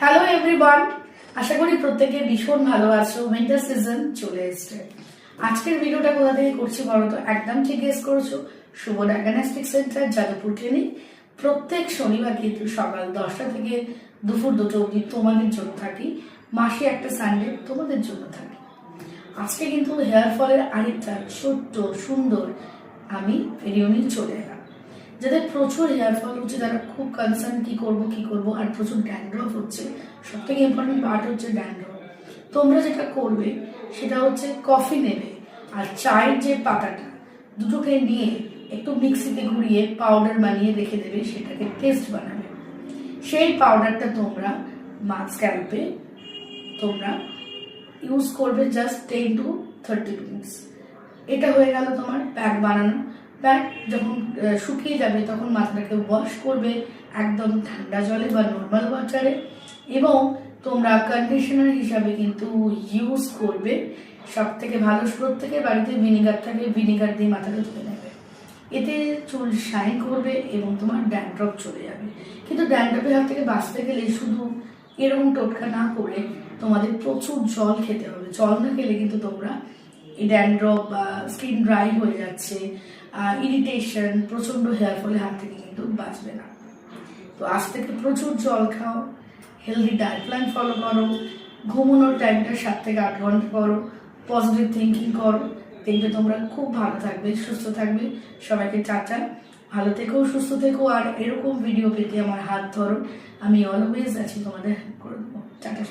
Hello everyone, আশা করি প্রত্যেকে ভীষণ ভালো আছো। উইন্টার সিজন চলে এসছে। আজকের ভিডিওটা কোথা থেকে করছি বলো তো? একদম ঠিক গেস করেছো, শুভ ডায়াগনস্টিক সেন্টার, যাদবপুর ক্লিনিক। প্রত্যেক শনিবার কিন্তু সকাল 10টা থেকে দুপুর 2টা অবধি তোমাদের জন্য থাকি। মাসে একটা সানডে তোমাদের জন্য থাকি। আজকে কিন্তু হেয়ার ফলের আরেকটা ছোট্ট সুন্দর আমি ভিডিও নিয়ে চলে এলাম। যাদের প্রচুর হেয়ার ফল হচ্ছে, যারা খুব কনসার্ন কি করব আর প্রচুর ড্যান্ড্রফ হচ্ছে, সব থেকে ইম্পর্টেন্ট পার্ট হচ্ছে ড্যান্ড্রফ। তোমরা যেটা করবে সেটা হচ্ছে কফি নেবে আর চায়ের যে পাতাটা দুটোকে নিয়ে একটু মিক্সিতে ঘুরিয়ে পাউডার বানিয়ে রেখে দেবে, সেটাকে পেস্ট বানাবে। সেই পাউডারটা তোমরা স্ক্যাল্পে তোমরা ইউজ করবে জাস্ট 10 to 30 মিনিটস। এটা হয়ে গেল তোমার প্যাক বানানো। প্যাক যখন শুকিয়ে যাবে তখন মাথাটাকে ওয়াশ করবে একদম ঠান্ডা জলে বা নর্মাল ওয়াটারে, এবং তোমরা কন্ডিশনার হিসাবে কিন্তু ইউজ করবে। সব থেকে ভালো, প্রত্যেকের বাড়িতে ভিনিগার থাকে, ভিনিগার দিয়ে মাথাটা ধুয়ে নেবে। এতে চুল শাইন করবে এবং তোমার ড্যান্ড্রফ চলে যাবে। কিন্তু ড্যান্ড্রফের হাত থেকে বাঁচতে গেলে শুধু এরকম টোটকা না করে তোমাদের প্রচুর জল খেতে হবে। জল না খেলে কিন্তু তোমরা এই ড্যান্ড্রফ বা স্কিন ড্রাই হয়ে যাচ্ছে, ইরিটেশন, প্রচন্ড হেয়ার ফলের হাত থেকে কিন্তু বাঁচবে না। তো আজ থেকে প্রচুর জল খাও, হেলদি ডায়েট প্ল্যান ফলো করো, ঘুমানোর টাইমটা 7 থেকে 8 ঘন্টা করো, পজিটিভ থিঙ্কিং করো, দেখবে তোমরা খুব ভালো থাকবে, সুস্থ থাকবে। সবাইকে টাটা, ভালো থেকো, সুস্থ থেকো, আর এরকম ভিডিও পেতে আমার হাত ধরো, আমি অলওয়েজ আছি, তোমাদের হেল্প করে দেবো। টাটা।